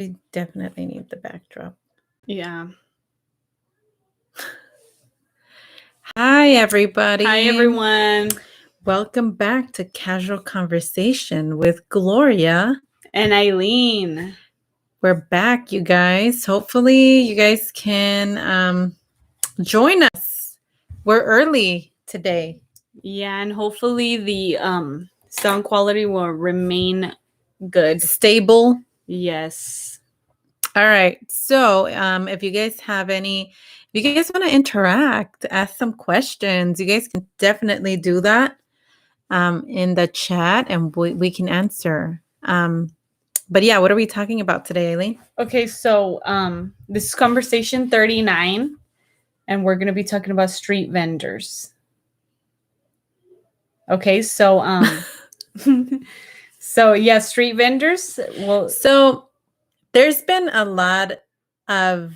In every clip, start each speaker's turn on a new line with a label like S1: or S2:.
S1: We definitely need the backdrop.
S2: Yeah.
S1: Hi, everybody.
S2: Hi, everyone.
S1: Welcome back to Casual Conversation with Gloria.
S2: And Eileen.
S1: We're back, you guys. Hopefully, you guys can join us. We're early today.
S2: Yeah, and hopefully the sound quality will remain good.
S1: Stable.
S2: Yes.
S1: All right. So, if you guys want to interact, ask some questions, you guys can definitely do that in the chat and we can answer. But yeah, what are we talking about today, Eileen?
S2: Okay, so this is conversation 39, and we're going to be talking about street vendors. Okay, so so yeah, street vendors. Well,
S1: so there's been a lot of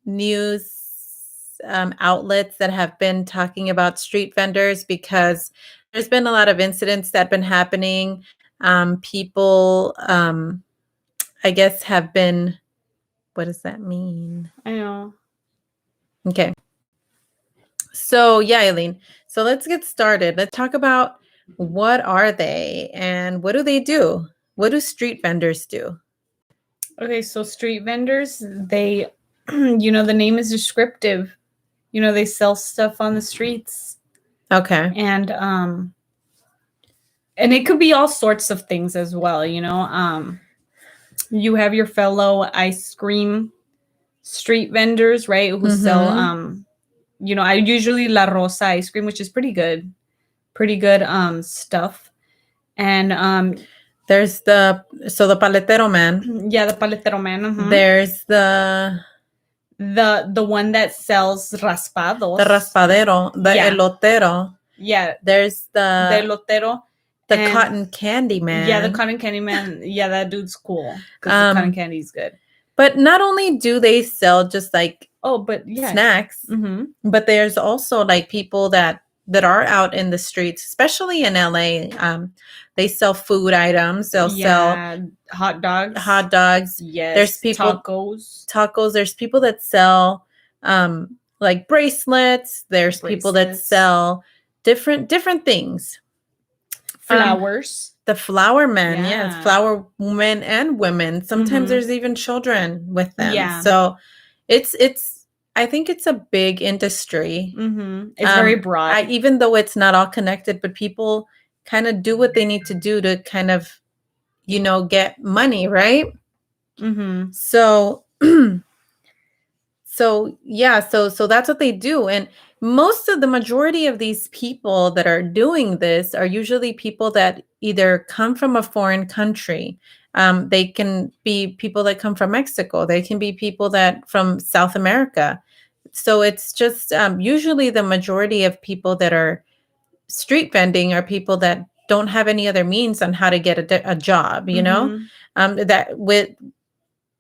S1: news outlets that have been talking about street vendors because there's been a lot of incidents that have been happening. People, I guess, have been. What does that mean?
S2: I know.
S1: Okay. So yeah, Eileen. So let's get started. Let's talk about what are they and what do they do? What do street vendors do?
S2: Okay, so street vendors, they, the name is descriptive. They sell stuff on the streets.
S1: Okay.
S2: And it could be all sorts of things as well, you have your fellow ice cream street vendors, right? Who sell I usually La Rosa ice cream, which is pretty good stuff. And
S1: there's the paletero man.
S2: Yeah, the paletero man. Uh-huh.
S1: There's the
S2: one that sells raspados.
S1: The raspadero, the elotero.
S2: Yeah.
S1: There's the
S2: elotero.
S1: The cotton candy man.
S2: Yeah, the cotton candy man. Yeah, that dude's cool because the cotton candy is good.
S1: But not only do they sell just like snacks, but there's also like people that are out in the streets, especially in LA. They sell food items. They'll sell
S2: hot dogs.
S1: Yes. There's people
S2: tacos.
S1: There's people that sell like bracelets. There's people that sell different things.
S2: Flowers.
S1: The flower men, yes, flower men and women. Sometimes there's even children with them. Yeah. So it's I think it's a big industry.
S2: It's very broad.
S1: Even though it's not all connected, but people kind of do what they need to do to kind of, get money, right? So so that's what they do. And most of the majority of these people that are doing this are usually people that either come from a foreign country. They can be people that come from Mexico. They can be people that from South America. So it's just usually the majority of people that are street vending are people that don't have any other means on how to get a job, that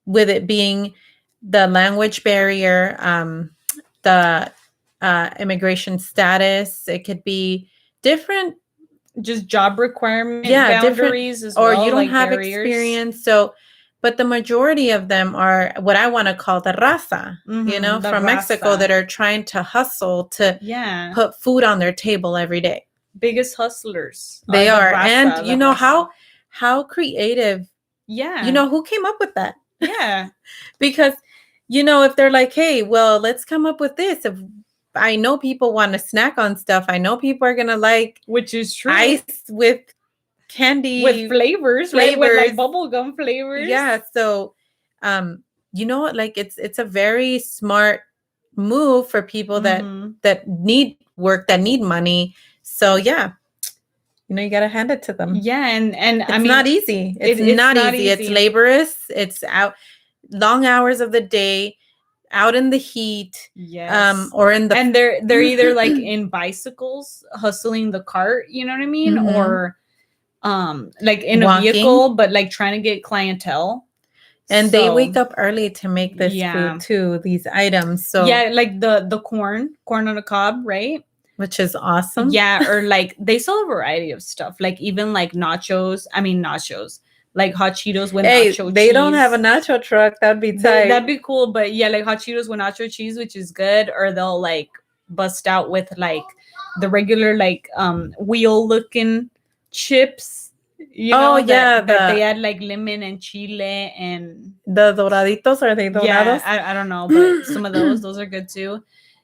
S1: with it being the language barrier, the immigration status. It could be different,
S2: just job requirement boundaries as well,
S1: or you don't have barriers. Experience. So, but the majority of them are what I want to call the raza, from Mexico that are trying to hustle to put food on their table every day.
S2: Biggest hustlers.
S1: They are. And how creative. Yeah. Who came up with that?
S2: Yeah.
S1: Because, if they're like, hey, well, let's come up with this. If I know people want to snack on stuff. I know people are going to like,
S2: which is true,
S1: ice with candy.
S2: With flavors. Right? With like bubblegum flavors.
S1: Yeah. So, like it's a very smart move for people that need work, that need money. So, yeah. You got to hand it to them.
S2: Yeah. And
S1: it's not easy. It's not easy. It's laborious. It's out long hours of the day, out in the heat.
S2: Yes.
S1: Or in the...
S2: And they're either like in bicycles hustling the cart, you know what I mean? Or like in a vehicle, but like trying to get clientele.
S1: And they wake up early to make this food too, these items. So
S2: yeah, like the corn on a cob, right?
S1: Which is awesome.
S2: Yeah, or like they sell a variety of stuff, like even like nachos, like hot Cheetos with
S1: Hey,
S2: nacho
S1: they
S2: cheese.
S1: don't have a nacho truck. That'd be tight.
S2: That'd be cool, but yeah, like hot Cheetos with nacho cheese, which is good. Or they'll like bust out with like the regular like wheel looking chips. You know, that they add like lemon and chile and
S1: the doraditos. Are they dorados?
S2: Yeah, I don't know, but some of those are good too.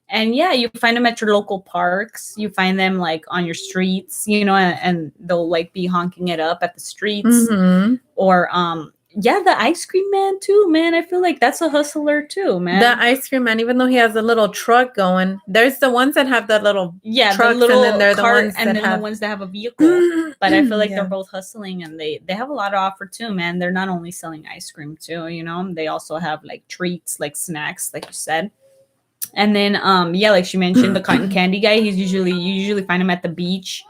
S2: And yeah, you find them at your local parks. You find them like on your streets, you know, and they'll like be honking it up at the streets.
S1: Mm-hmm.
S2: Or yeah, the ice cream man too, man. I feel like that's a hustler too, man.
S1: The ice cream man, even though he has a little truck going, there's the ones that have that little trucks,
S2: the little
S1: and then they're
S2: cart,
S1: the ones
S2: and
S1: that
S2: then
S1: have
S2: the ones that have a vehicle. But I feel like
S1: Yeah.
S2: they're both hustling, and they have a lot to offer too, man. They're not only selling ice cream too, you know. They also have like treats, like snacks, like you said. And then yeah, like she mentioned, the cotton candy guy. You usually find him at the beach,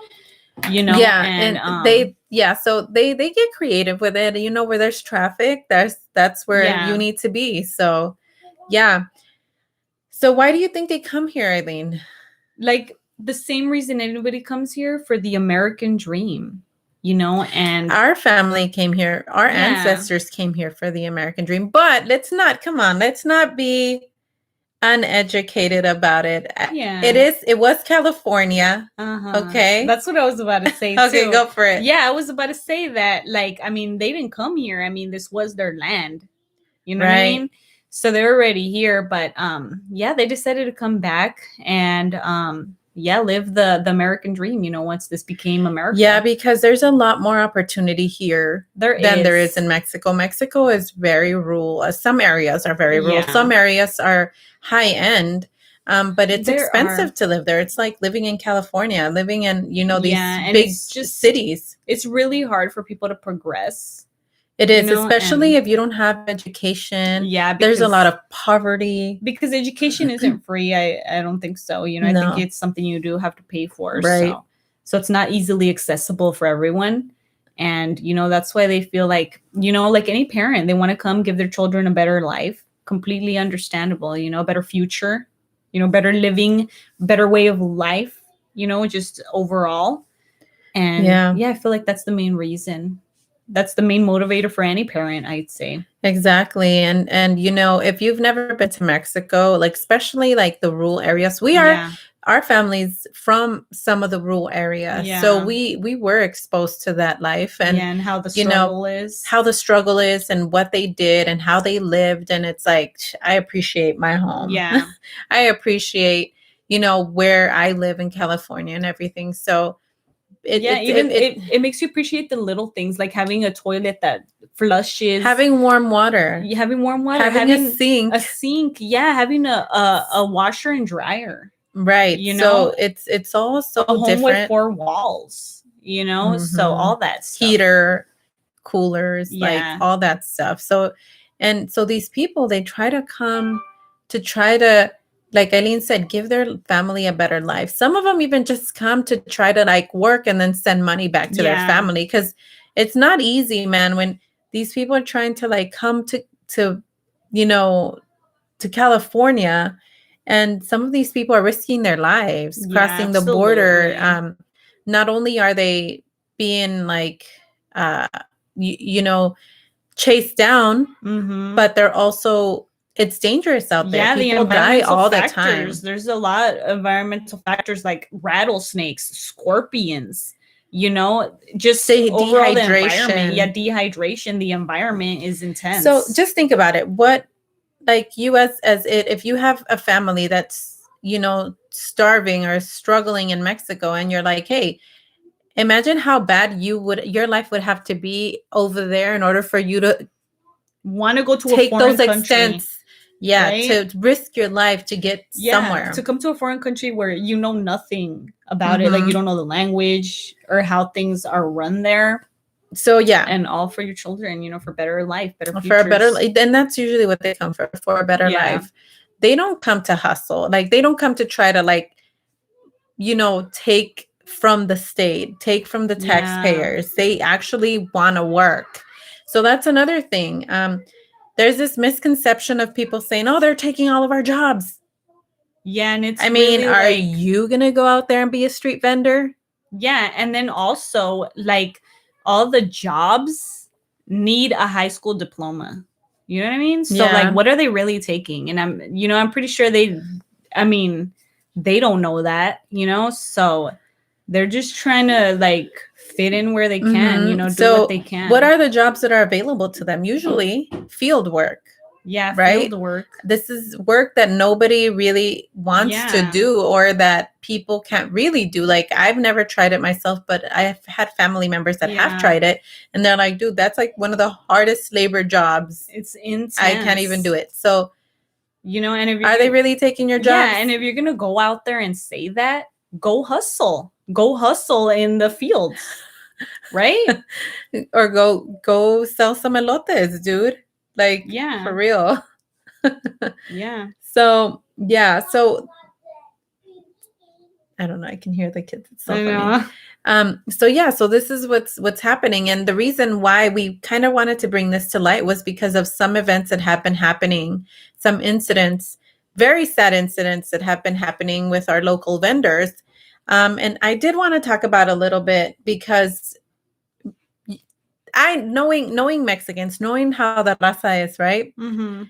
S2: you know.
S1: Yeah,
S2: and
S1: so they get creative with it. You know, where there's traffic, that's where you need to be. So yeah. So why do you think they come here, Eileen?
S2: Like the same reason anybody comes here, for the American dream, you know. And
S1: our family came here, our ancestors came here for the American dream. But let's not be uneducated about it.
S2: Yeah,
S1: it was California. Okay,
S2: that's what I was about to say.
S1: Okay,
S2: too.
S1: go for it.
S2: Yeah, I was about to say that, like, I mean, they didn't come here. I mean, this was their land, you know what I mean? So they're already here. But yeah, they decided to come back and yeah, live the American dream, you know, once this became America.
S1: Yeah, because there's a lot more opportunity here than there is in Mexico. Mexico is very rural. Some areas are very rural. Some areas are high end, but it's expensive to live there. It's like living in California, living in, you know, these big cities.
S2: It's really hard for people to progress.
S1: It is, you know, especially if you don't have education.
S2: Yeah,
S1: there's a lot of poverty.
S2: Because education isn't free. I don't think so. You know, I think it's something you do have to pay for. Right. So it's not easily accessible for everyone. And, you know, that's why they feel like, you know, like any parent, they want to come give their children a better life. Completely understandable, you know, a better future, you know, better living, better way of life, you know, just overall. And yeah, I feel like that's the main reason. That's the main motivator for any parent, I'd say.
S1: Exactly. And you know, if you've never been to Mexico, like especially like the rural areas, our family's from some of the rural areas. Yeah. So we were exposed to that life and
S2: how the struggle is.
S1: How the struggle is and what they did and how they lived. And it's like, I appreciate my home.
S2: Yeah.
S1: I appreciate, you know, where I live in California and everything. So
S2: it makes you appreciate the little things, like having a toilet that flushes,
S1: having warm water,
S2: having
S1: a sink,
S2: having a washer and dryer,
S1: right?
S2: You know,
S1: so it's all so
S2: a home
S1: different.
S2: with 4 walls, you know. Mm-hmm. So all that stuff.
S1: Heater, coolers, like all that stuff. So these people, they try to come to like Eileen said, give their family a better life. Some of them even just come to try to like work and then send money back to their family, because it's not easy, man. When these people are trying to like come to you know, to California, and some of these people are risking their lives crossing the border. Not only are they being like, you know, chased down, but they're also, it's dangerous out there.
S2: Yeah,
S1: people die all the time.
S2: There's a lot of environmental factors like rattlesnakes, scorpions, you know, just overall dehydration. Dehydration. The environment is intense.
S1: So just think about it. What, like if you have a family that's, you know, starving or struggling in Mexico, and you're like, hey, imagine how bad your life would have to be over there in order for you to
S2: want to go to
S1: take
S2: a foreign
S1: those
S2: country.
S1: Extents. Yeah, right? To risk your life to get somewhere.
S2: To come to a foreign country where you know nothing about it, like you don't know the language or how things are run there.
S1: So yeah,
S2: and all for your children, you know, for better life, better futures.
S1: For a better life, and that's usually what they come for a better life. They don't come to hustle, like they don't come to try to like, you know, take from the state, take from the taxpayers. They actually want to work. So that's another thing. There's this misconception of people saying, oh, they're taking all of our jobs.
S2: Yeah. And it's,
S1: I mean, really are you going to go out there and be a street vendor?
S2: Yeah. And then also like all the jobs need a high school diploma. You know what I mean? So like, what are they really taking? And I'm pretty sure they don't know that, so they're just trying to like fit in where they can, do what they can.
S1: What are the jobs that are available to them? Usually field work.
S2: Yeah,
S1: right?
S2: Field work.
S1: This is work that nobody really wants to do, or that people can't really do. Like, I've never tried it myself, but I've had family members that have tried it, and they're like, dude, that's like one of the hardest labor jobs.
S2: It's intense.
S1: I can't even do it. So,
S2: and if
S1: are they really taking your job?
S2: Yeah, and if you're gonna go out there and say that, go hustle in the fields, right?
S1: Or go sell some elotes, dude. Like, for real.
S2: Yeah.
S1: So I don't know. I can hear the kids. It's so funny. So this is what's happening. And the reason why we kind of wanted to bring this to light was because of some events that have been happening, some incidents, very sad incidents that have been happening with our local vendors. And I did want to talk about a little bit because knowing Mexicans, knowing how the raza is, right?
S2: Mm-hmm.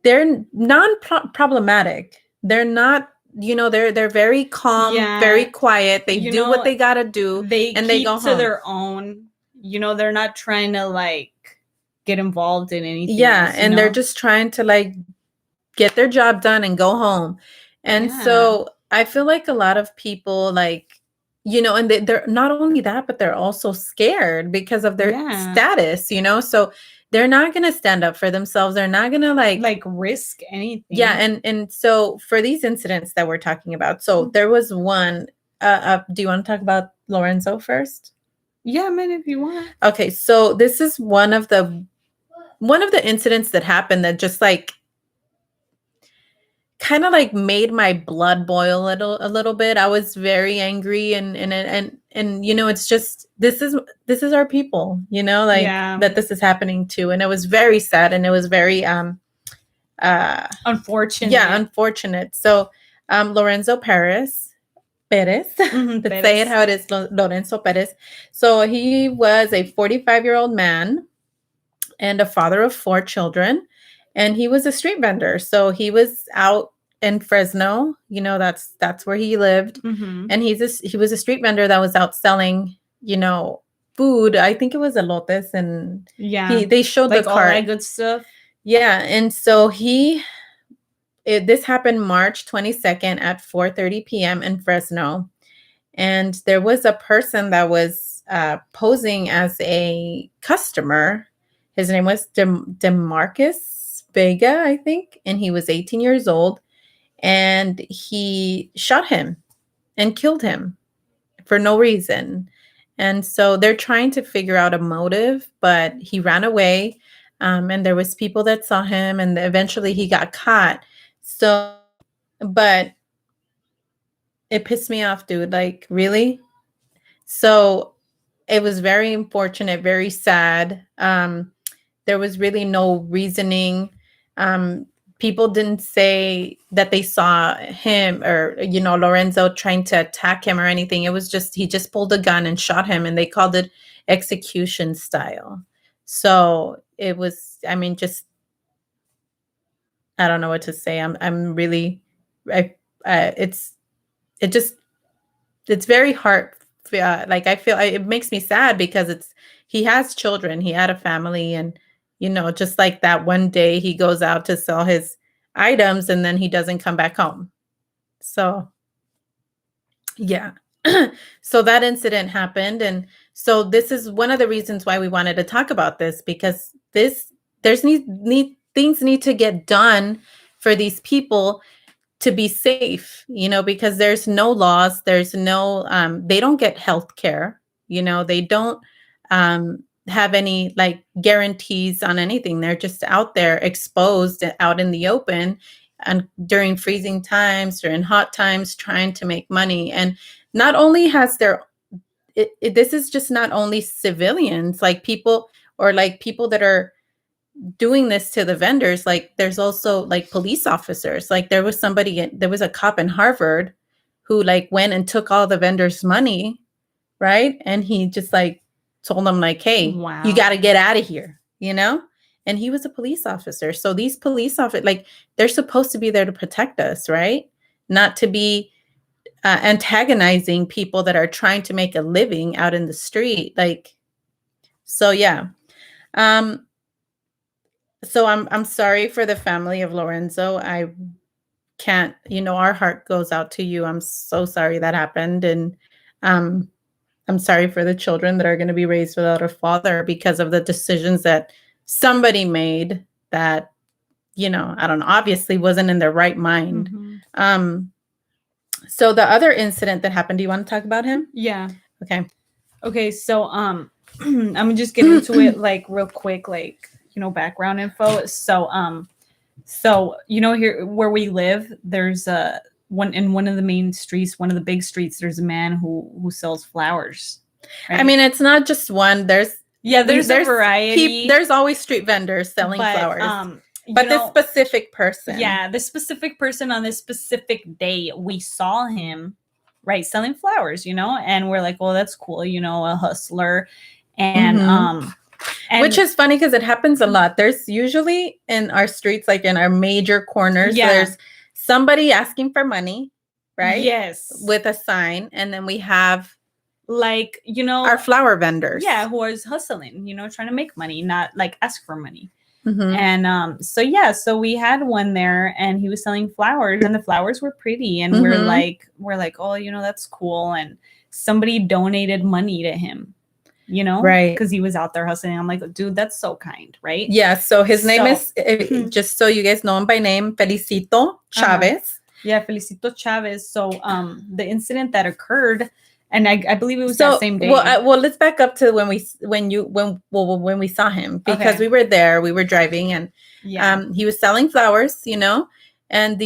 S1: They're non-problematic. They're not, they're very calm, very quiet. They do what they gotta do.
S2: They go to their own. They're not trying to like get involved in anything.
S1: Yeah, and they're just trying to like get their job done and go home. And so I feel like a lot of people like, and they're not only that, but they're also scared because of their status, so they're not going to stand up for themselves. They're not going to like
S2: risk anything.
S1: Yeah. And so for these incidents that we're talking about, so there was one, do you want to talk about Lorenzo first?
S2: Yeah, man, if you want.
S1: Okay. So this is one of the incidents that happened that just like kind of like made my blood boil a little bit. I was very angry and it's just this is our people, that this is happening to, and it was very sad and it was very
S2: unfortunate.
S1: Yeah, unfortunate. So Lorenzo Perez.
S2: Mm-hmm,
S1: Let's say it how it is, Lorenzo Perez. So he was a 45-year-old man and a father of 4 children. And he was a street vendor. So he was out in Fresno, that's where he lived.
S2: Mm-hmm.
S1: And he was a street vendor that was out selling, food. I think it was elotes, and they showed
S2: like
S1: the cart.
S2: All that good stuff.
S1: Yeah. And so this happened March 22nd at 4:30 p.m. in Fresno. And there was a person that was posing as a customer. His name was DeMarcus Vega, I think, and he was 18 years old, and he shot him and killed him for no reason. And so they're trying to figure out a motive, but he ran away, and there was people that saw him, and eventually he got caught. So, but it pissed me off, dude. Like, really? So it was very unfortunate, very sad. There was really no reasoning. People didn't say that they saw him or, Lorenzo trying to attack him or anything. It was just, he just pulled a gun and shot him, and they called it execution style. So it was, just, I don't know what to say. I'm really, it's very hard. Like, I feel it makes me sad because he has children, he had a family, and just like that one day he goes out to sell his items and then he doesn't come back home. So yeah. So that incident happened, and so this is one of the reasons why we wanted to talk about this, because things need to get done for these people to be safe, because there's no laws, there's no, they don't get health care, they don't have any like guarantees on anything. They're just out there exposed out in the open and during freezing times or in hot times trying to make money. And not only has this is just not only civilians, like people that are doing this to the vendors, like there's also like police officers. Like there was a cop in Harvard who like went and took all the vendors' money, right? And he just like told him like, hey,
S2: Wow.
S1: you got to get out of here, you know? And he was a police officer. So these police officers, like, they're supposed to be there to protect us, right? Not to be antagonizing people that are trying to make a living out in the street. Like, so yeah. So I'm sorry for the family of Lorenzo. I can't, our heart goes out to you. I'm so sorry that happened. And I'm sorry for the children that are going to be raised without a father because of the decisions that somebody made that, I don't know, obviously wasn't in their right mind.
S2: Mm-hmm.
S1: So the other incident that happened, do you want to talk about him?
S2: Yeah.
S1: Okay.
S2: So I'm gonna just get into it like real quick, like, background info. So here where we live, there's one of the main streets, one of the big streets, there's a man who sells flowers.
S1: Right? I mean, it's not just one. There's
S2: a variety.
S1: There's always street vendors selling flowers. But this specific person.
S2: Yeah, this specific person on this specific day, we saw him, right, selling flowers, and we're like, well, that's cool, a hustler. And
S1: and which is funny because it happens a lot. There's usually in our streets, like in our major corners, there's somebody asking for money, right?
S2: Yes.
S1: With a sign. And then we have
S2: like,
S1: our flower vendors.
S2: Yeah, who is hustling, trying to make money, not like ask for money. And so we had one there and he was selling flowers and the flowers were pretty. And we're like, oh, that's cool. And somebody donated money to him.
S1: Right,
S2: because he was out there hustling. I'm like, dude, that's so kind, right?
S1: Yeah. So his name is, just so you guys know him by name, Felicito Chavez.
S2: Yeah, Felicito Chavez. So the incident that occurred, and I believe it was that same day.
S1: Well, let's back up to when we saw him, because we were there, we were driving, and he was selling flowers, and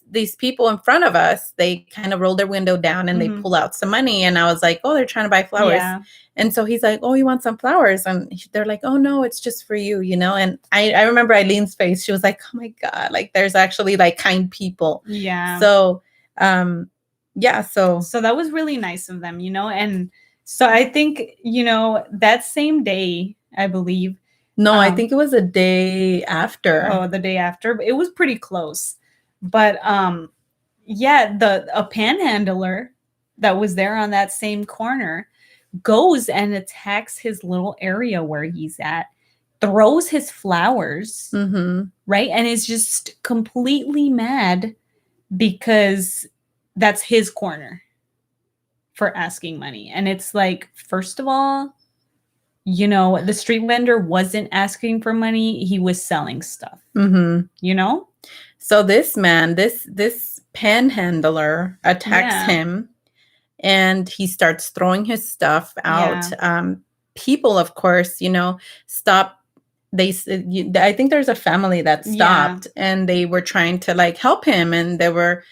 S1: these people in front of us, they kind of rolled their window down and they pull out some money, and I was like, oh, they're trying to buy flowers. Yeah. And so he's like, oh, you want some flowers? And they're like, oh, no, it's just for you, And I remember Eileen's face. She was like, oh, my God, like there's actually like kind people.
S2: Yeah.
S1: So,
S2: So that was really nice of them, And so I think, that same day, I believe.
S1: No, I think it was a day after.
S2: Oh, the day after. It was pretty close. But a panhandler that was there on that same corner goes and attacks his little area where he's at, throws his flowers, right? And is just completely mad because that's his corner for asking money. And it's like, first of all, the street vendor wasn't asking for money. He was selling stuff, So this man, this panhandler attacks him. And he starts throwing his stuff out. Yeah. People, of course, stop. I think there's a family that stopped and they were trying to like help him. And they were,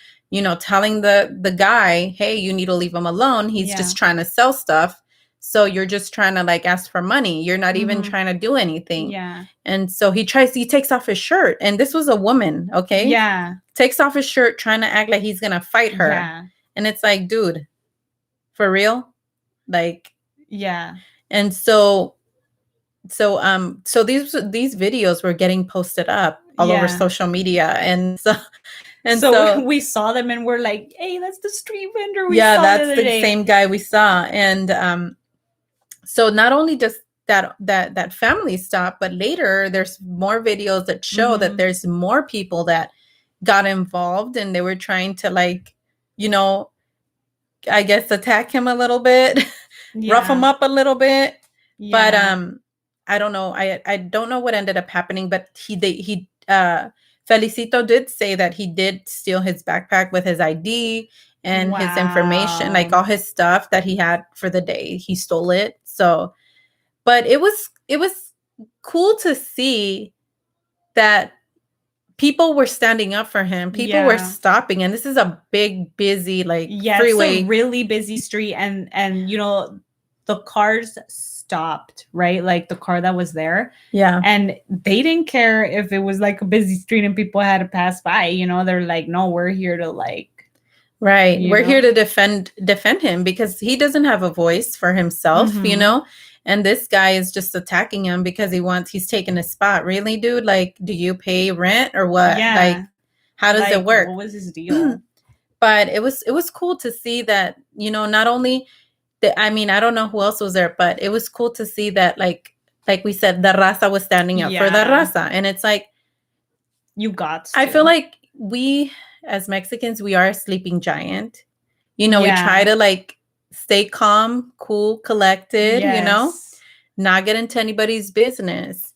S2: telling the guy, hey, you need to leave him alone. He's just trying to sell stuff. So you're just trying to like ask for money. You're not even trying to do anything. Yeah.
S1: And so he takes off his shirt. And this was a woman. Okay.
S2: Yeah.
S1: Takes off his shirt, trying to act like he's going to fight her.
S2: Yeah.
S1: And it's like, dude, for real? Like,
S2: yeah.
S1: And so these videos were getting posted up all over social media. And so
S2: we saw them and we're like, hey, that's the street vendor
S1: we saw that's the same guy we saw. And so not only just that family stopped, but later there's more videos that show that there's more people that got involved and they were trying to like, I guess attack him a little bit, rough him up a little bit. Yeah. But I don't know. I don't know what ended up happening, but he Felicito did say that he did steal his backpack with his ID and his information, like all his stuff that he had for the day. He stole it. So, but it was cool to see that people were standing up for him. People were stopping, and this is a big, busy freeway.
S2: It's a really busy street, and the cars stopped, right? Like the car that was there, and they didn't care if it was like a busy street and people had to pass by. They're like, no, we're here to
S1: we're here to defend him because he doesn't have a voice for himself, And this guy is just attacking him because he's taking a spot. Really, dude? Like, do you pay rent or what?
S2: Yeah.
S1: Like, how does it work?
S2: What was his deal?
S1: But it was cool to see that, not only I mean, I don't know who else was there, but it was cool to see that, like we said, the raza was standing up for the raza. And it's like,
S2: you got to.
S1: I feel like we, as Mexicans, we are a sleeping giant. We try to, like, stay calm, cool, collected, not get into anybody's business.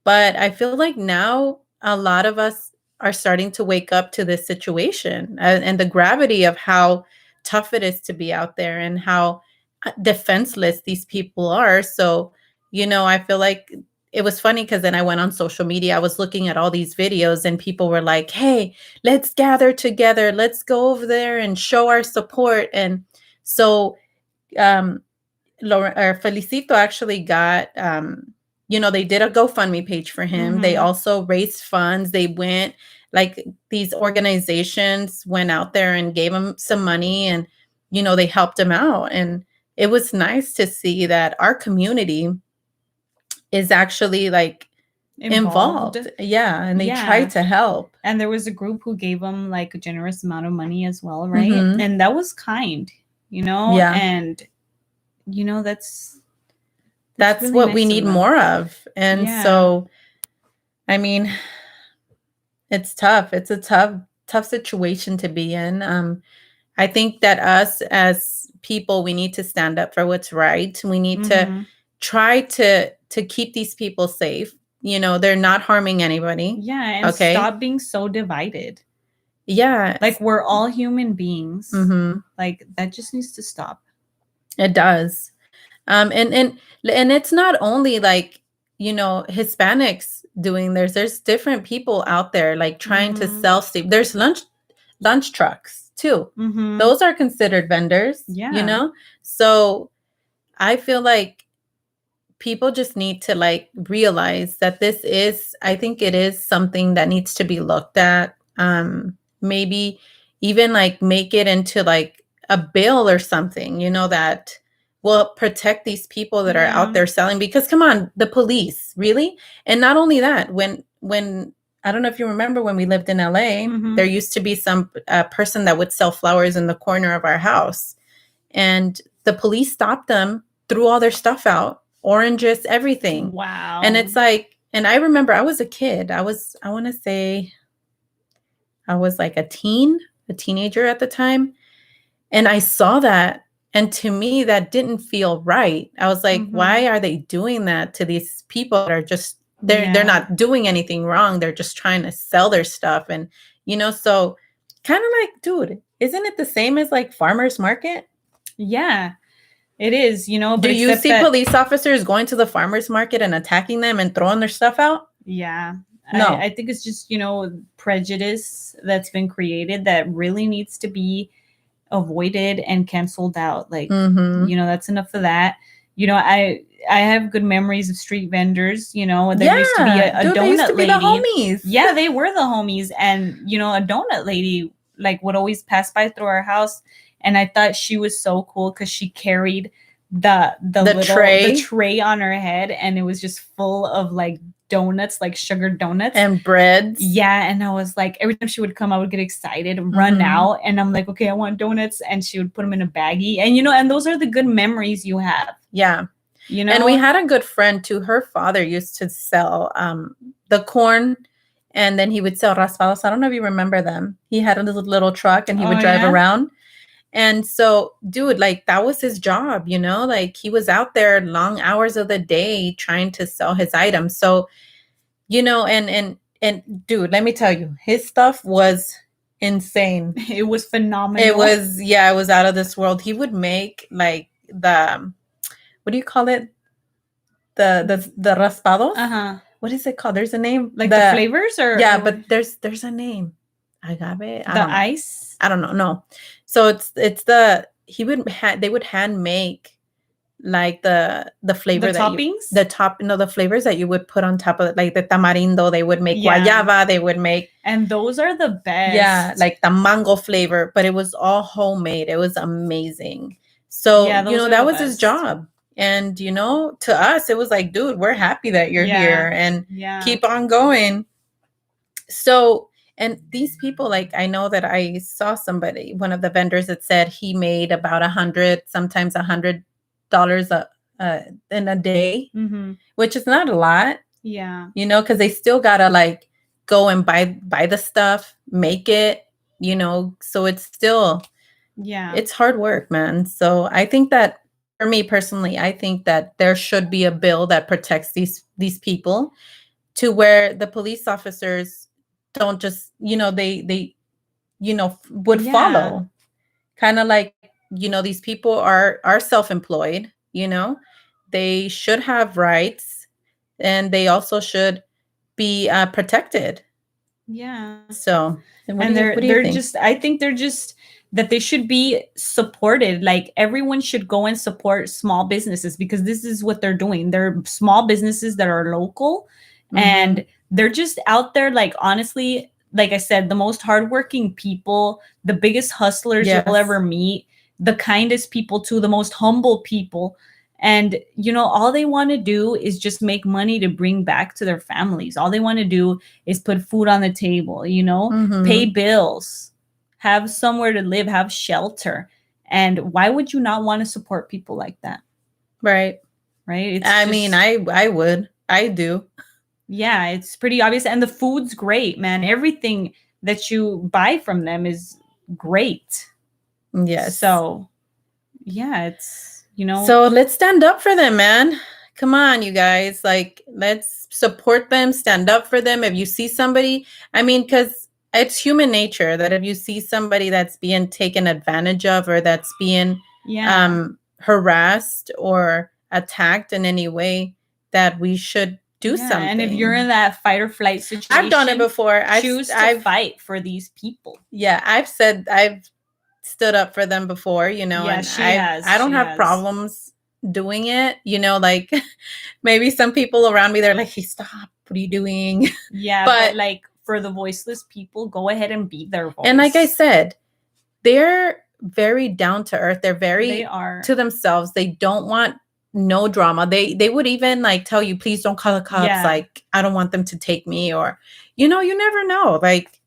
S1: But I feel like now a lot of us are starting to wake up to this situation and the gravity of how tough it is to be out there and how defenseless these people are. So, I feel like it was funny because then I went on social media. I was looking at all these videos and people were like, hey, let's gather together. Let's go over there and show our support. And so Felicito actually got, they did a GoFundMe page for him. Mm-hmm. They also raised funds. They went, like, these organizations went out there and gave him some money and, they helped him out. And it was nice to see that our community is actually, like, involved. Yeah. And they tried to help.
S2: And there was a group who gave him, like, a generous amount of money as well, right? Mm-hmm. And that was kind, Yeah. And, that's
S1: really what nice we need more of. And so, I mean, it's tough. It's a tough situation to be in. I think that us as people, we need to stand up for what's right. We need to try to keep these people safe. They're not harming anybody.
S2: Yeah. And stop being so divided.
S1: Yeah.
S2: Like, we're all human beings. Mm-hmm. Like, that just needs to stop.
S1: It does. And it's not only, like, Hispanics doing there's different people out there, like, trying to sell stuff. There's lunch trucks too. Mm-hmm. Those are considered vendors. Yeah. So I feel like people just need to, like, realize that I think it is something that needs to be looked at. Maybe even, like, make it into, like, a bill or something, that will protect these people that are out there selling. Because come on, the police, really? And not only that, when I don't know if you remember when we lived in LA, there used to be some person that would sell flowers in the corner of our house, and the police stopped them, threw all their stuff out, oranges, everything.
S2: Wow.
S1: And it's like, and I remember I was a kid. I want to say I was like a teenager at the time. And I saw that. And to me, that didn't feel right. I was like, why are they doing that to these people that are just, they're not doing anything wrong. They're just trying to sell their stuff. And, so kind of like, dude, isn't it the same as, like, farmers market?
S2: Yeah, it is, But
S1: do you see police officers going to the farmers market and attacking them and throwing their stuff out?
S2: Yeah.
S1: No.
S2: I think it's just, prejudice that's been created that really needs to be avoided and canceled out. Like, that's enough of that. I have good memories of street vendors. There used to be a donut used to be lady.
S1: The homies.
S2: Yeah, they were the homies. And, a donut lady, like, would always pass by through our house. And I thought she was so cool because she carried the tray on her head, and it was just full of, like, donuts, like sugar donuts
S1: and breads.
S2: Yeah. And I was like, every time she would come, I would get excited and run out, and I'm like, okay, I want donuts. And she would put them in a baggie, and and those are the good memories you have.
S1: Yeah. And we had a good friend too. Her father used to sell the corn, and then he would sell raspados. I don't know if you remember them. He had a little truck, and he would drive around. And so, dude, like, that was his job, like, he was out there long hours of the day trying to sell his items. So, and dude, let me tell you, his stuff was insane.
S2: It was phenomenal.
S1: It was out of this world. He would make, like, what do you call it? The raspados? What is it called? There's a name.
S2: Like the flavors or?
S1: Yeah, but there's a name. Agave?
S2: The ice?
S1: I don't know. No. So they would hand make, like, the flavor,
S2: the toppings?
S1: The flavors that you would put on top of it, like the tamarindo. They would make guayaba. They would make,
S2: and those are the best.
S1: Yeah, like the mango flavor, but it was all homemade. It was amazing. So that was his job. And, to us, it was like, dude, we're happy that you're here and keep on going. So, and these people, like, I know that I saw somebody, one of the vendors that said he made about 100, sometimes $100 in a day, which is not a lot.
S2: Yeah.
S1: Because they still gotta like go and buy the stuff, make it, so it's still, it's hard work, man. So I think that for me personally, I think that there should be a bill that protects these people, to where the police officers don't just, they would follow. Kind of like, these people are self-employed, they should have rights, and they also should be protected.
S2: Yeah.
S1: So,
S2: and they're just, I think they're just, that they should be supported. Like everyone should go and support small businesses, because this is what they're doing. They're small businesses that are local, and they're just out there, like, honestly, like I said, the most hardworking people, the biggest hustlers you'll ever meet, the kindest people too, the most humble people. And, all they want to do is just make money to bring back to their families. All they want to do is put food on the table, pay bills, have somewhere to live, have shelter. And why would you not want to support people like that?
S1: Right.
S2: Right.
S1: I would. I do.
S2: Yeah, it's pretty obvious. And the food's great, man. Everything that you buy from them is great.
S1: Yes.
S2: So, yeah, it's,
S1: So let's stand up for them, man. Come on, you guys. Like, let's support them, stand up for them. If you see somebody, because it's human nature that if you see somebody that's being taken advantage of, or that's being harassed or attacked in any way, that we should do something.
S2: And if you're in that fight or flight situation,
S1: I've done it before.
S2: Choose to fight for these people.
S1: Yeah, I've stood up for them before, and I don't have problems doing it, like maybe some people around me, they're like, hey, stop, what are you doing?
S2: Yeah, but like, for the voiceless people, go ahead and be their voice.
S1: And like I said, they're very down to earth. They are to themselves. They don't want no drama. They would even like tell you, please don't call the cops. Like, I don't want them to take me, or, you never know. Like,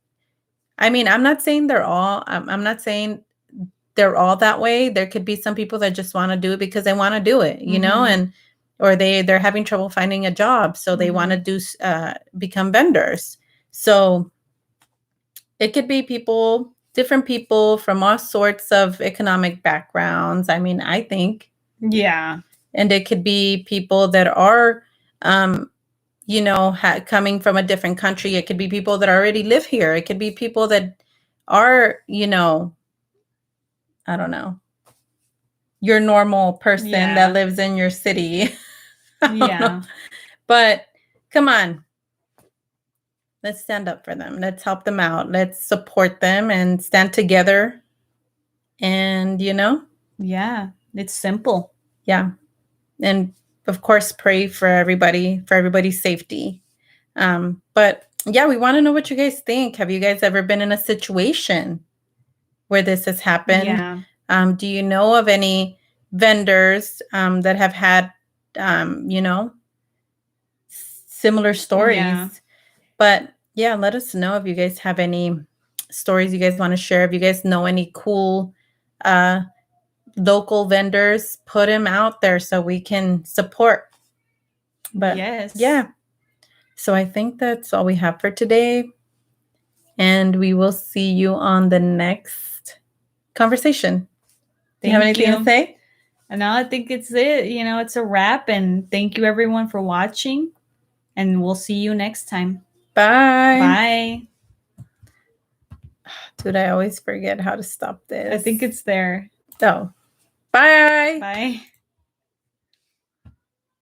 S1: I'm not saying I'm not saying they're all that way. There could be some people that just want to do it because they want to do it, and or they're having trouble finding a job, so they want to become vendors. So it could be different people from all sorts of economic backgrounds. I think, and it could be people that are, coming from a different country. It could be people that already live here. It could be people that are, I don't know, your normal person that lives in your city. But come on, let's stand up for them. Let's help them out. Let's support them and stand together. And,
S2: it's simple.
S1: Yeah. And of course, pray for everybody's safety. But yeah, we want to know what you guys think. Have you guys ever been in a situation where this has happened? Do you know of any vendors that have had, similar stories? But yeah, let us know if you guys have any stories you guys want to share. If you guys know any cool local vendors, put them out there so we can support. But yeah. So I think that's all we have for today. And we will see you on the next conversation. Do you have anything to say?
S2: No, I think it's it. It's a wrap. And thank you everyone for watching. And we'll see you next time.
S1: Bye. Dude, I always forget how to stop this.
S2: I think it's there.
S1: Oh. Bye.
S2: Bye.